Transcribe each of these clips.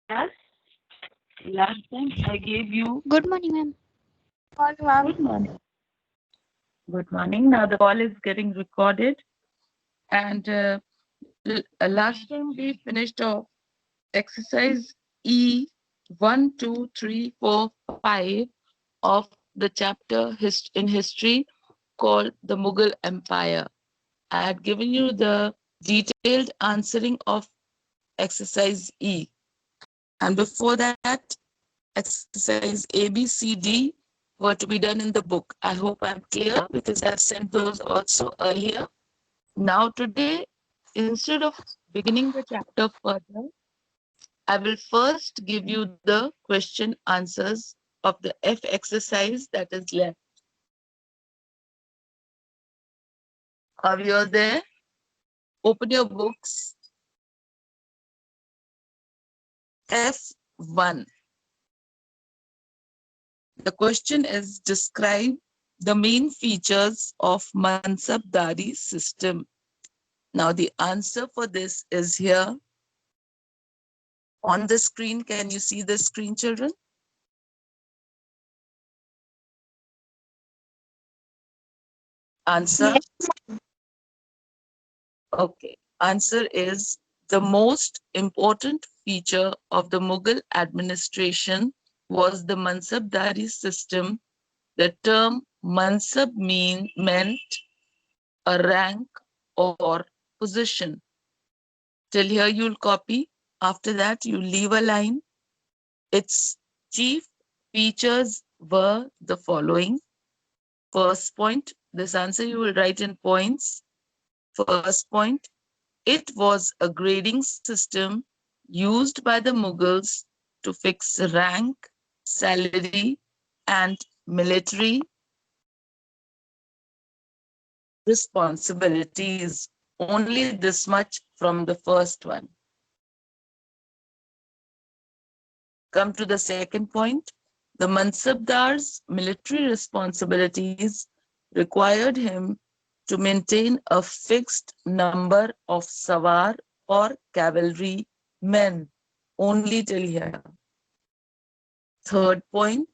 Yes, last time I gave you Good morning, ma'am. Morning, ma'am. good morning. Good morning. Now the call is getting recorded, and last time we finished off exercise E 1, 2, 3, 4, 5 of the chapter in history called the Mughal Empire. I had given you the detailed answering of exercise E, and before that, exercise A, B, C, D were to be done in the book. I hope I'm clear because I've sent those also earlier. Now, today, instead of beginning the chapter further, I will first give you the question answers of the F exercise that is left. Are you all there? Open your books. F1. The question is describe the main features of Mansabdari system. Now the answer for this is here on the screen. Can you see the screen, children? Answer. Okay. Answer is the most important feature of the Mughal administration was the Mansabdari system. The term Mansab meant a rank or position. Till here you'll copy. After that you leave a line. Its chief features were the following. First point, this answer you will write in points. First point, it was a grading system used by the Mughals to fix rank, salary, and military responsibilities. Only this much from the first one. Come to the second point. The Mansabdar's military responsibilities required him to maintain a fixed number of Sawar or cavalry men. Only till here. Third point,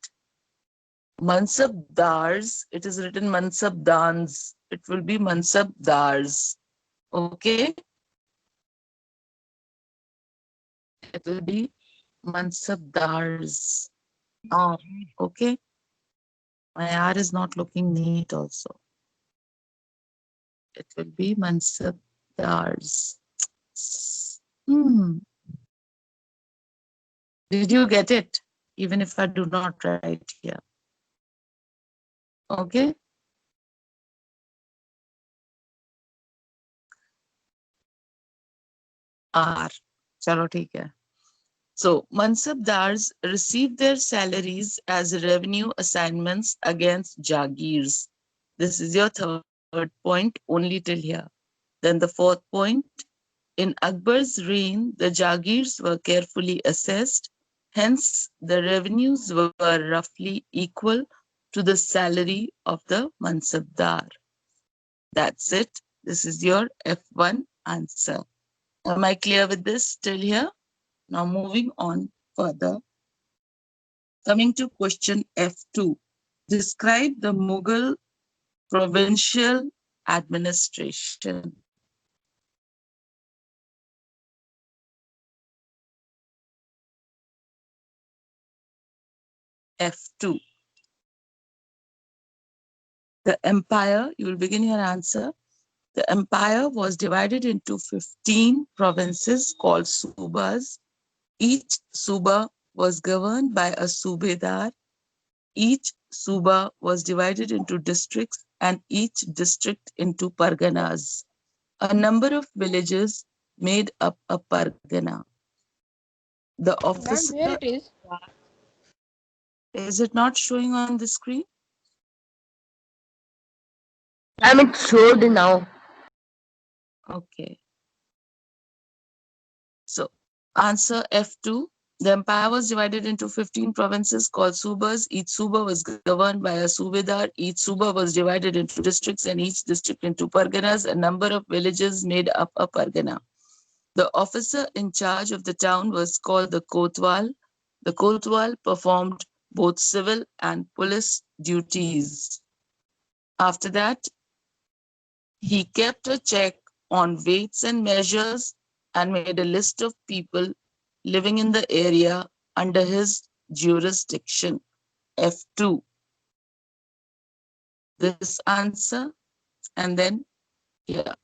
Mansabdars, it is written Mansabdans. It will be Mansabdars. Okay? It will be Mansabdars. Oh, okay. My R is not looking neat also. It will be Mansabdars. Hmm. Did you get it? Even if I do not write here. Okay. R. Chalo, theek hai. So, Mansabdars received their salaries as revenue assignments against Jagirs. This is your third point, only till here. Then the fourth point, in Akbar's reign, the Jagirs were carefully assessed. Hence, the revenues were roughly equal to the salary of the Mansabdar. That's it. This is your F1 answer. Am I clear with this till here? Now moving on further. Coming to question F2. Describe the Mughal provincial administration. F2. The empire, you will begin your answer. The empire was divided into 15 provinces called subas. Each suba was governed by a subedar. Each suba was divided into districts and each district into parganas. A number of villages made up a pargana. The Ma'am, officer, where it is? is it not showing on the screen? Ma'am, it showed now. Okay. So, answer F2. The empire was divided into 15 provinces called subas. Each suba was governed by a subedar. Each suba was divided into districts and each district into parganas. A number of villages made up a pargana. The officer in charge of the town was called the Kotwal. The Kotwal performed both civil and police duties. After that, he kept a check on weights and measures and made a list of people living in the area under his jurisdiction. F2. This answer, and then here.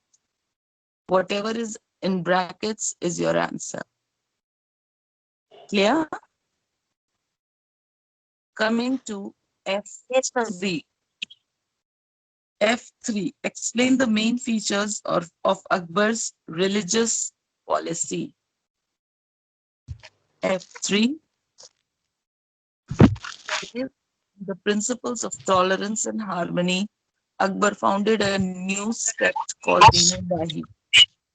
Whatever is in brackets is your answer. Clear? Coming to Yes, ma'am. F3. F3. Explain the main features of Akbar's religious policy. F3. The principles of tolerance and harmony. Akbar founded a new sect called Deen-e-Ilahi.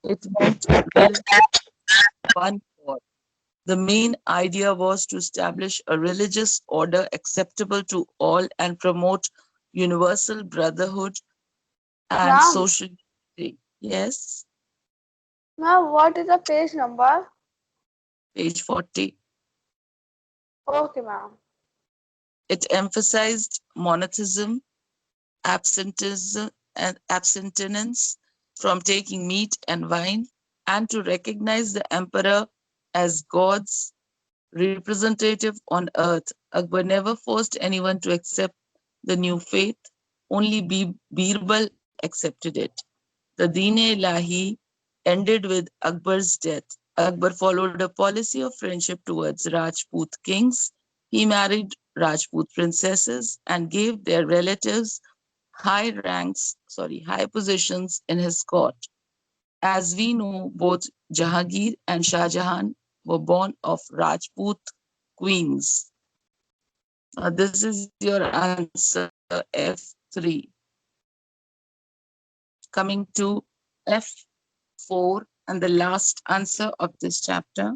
It meant relative one God. The main idea was to establish a religious order acceptable to all and promote universal brotherhood and Ma'am, social unity. Yes, ma'am, what is the page number? page 40. Okay, ma'am. It emphasized monotheism, absenteeism, and abstinence from taking meat and wine, and to recognize the emperor as God's representative on earth. Akbar never forced anyone to accept the new faith, only Birbal accepted it. The Deen-e-Ilahi ended with Akbar's death. Akbar followed a policy of friendship towards Rajput kings. He married Rajput princesses and gave their relatives high positions in his court. As we know, both Jahangir and Shah Jahan were born of Rajput queens. This is your answer F3. Coming to F4 and the last answer of this chapter.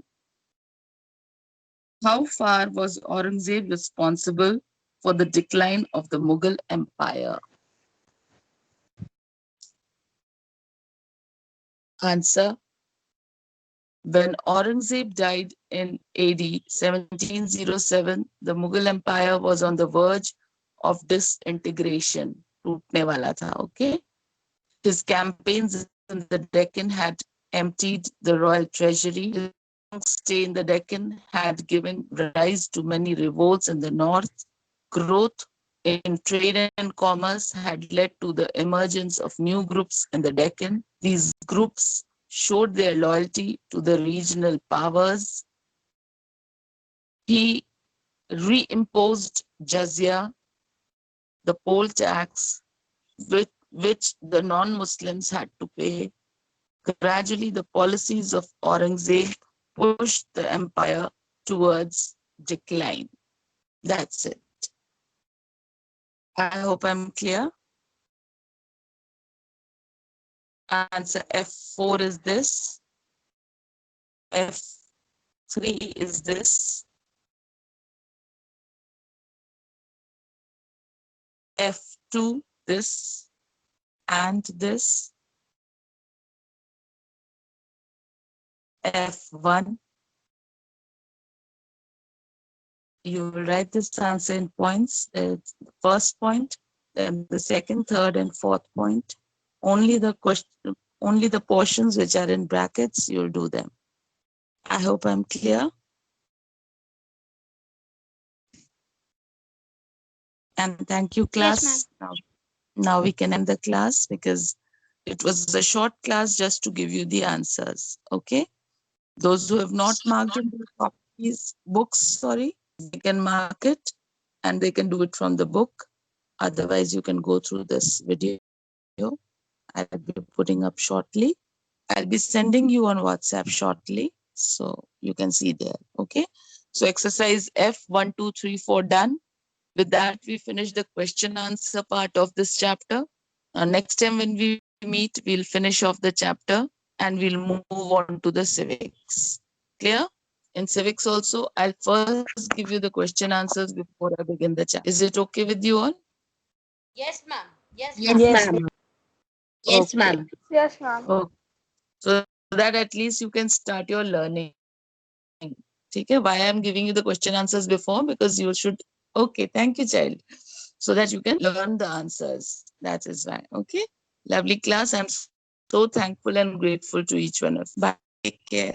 How far was Aurangzeb responsible for the decline of the Mughal Empire? Answer. When Aurangzeb died in AD 1707, the Mughal Empire was on the verge of disintegration. टूटने वाला था, okay? His campaigns in the Deccan had emptied the royal treasury. His long stay in the Deccan had given rise to many revolts in the north. Growth in trade and commerce had led to the emergence of new groups in the Deccan. These groups showed their loyalty to the regional powers. He reimposed jizya, the poll tax, which the non-Muslims had to pay. Gradually, the policies of Aurangzeb pushed the empire towards decline. That's it. I hope I'm clear. Answer F4 is this. F3 is this. F2 this and this. F1. You will write this answer in points. The first point, then the second, third, and fourth point. Only the portions which are in brackets, you'll do them. I hope I'm clear. And thank you, class. Yes, Now we can end the class because it was a short class just to give you the answers. Okay. Those who have not marked in their copies, books, they can mark it and they can do it from the book. Otherwise, you can go through this video. I'll be putting up shortly. I'll be sending you on WhatsApp shortly. So you can see there. Okay. So exercise F 1, 2, 3, 4 done. With that, we finish the question answer part of this chapter. Next time when we meet, we'll finish off the chapter and we'll move on to the civics. Clear? In civics also, I'll first give you the question answers before I begin the chapter. Is it okay with you all? Yes, ma'am. Yes, Yes, ma'am. ma'am. Yes, Okay. ma'am. Yes, ma'am. Okay. So that at least you can start your learning. Okay, why I'm giving you the question answers before? Because you should. Okay, thank you, child. So that you can learn the answers. That is why. Okay, lovely class. I'm so thankful and grateful to each one of you. Bye. Take care.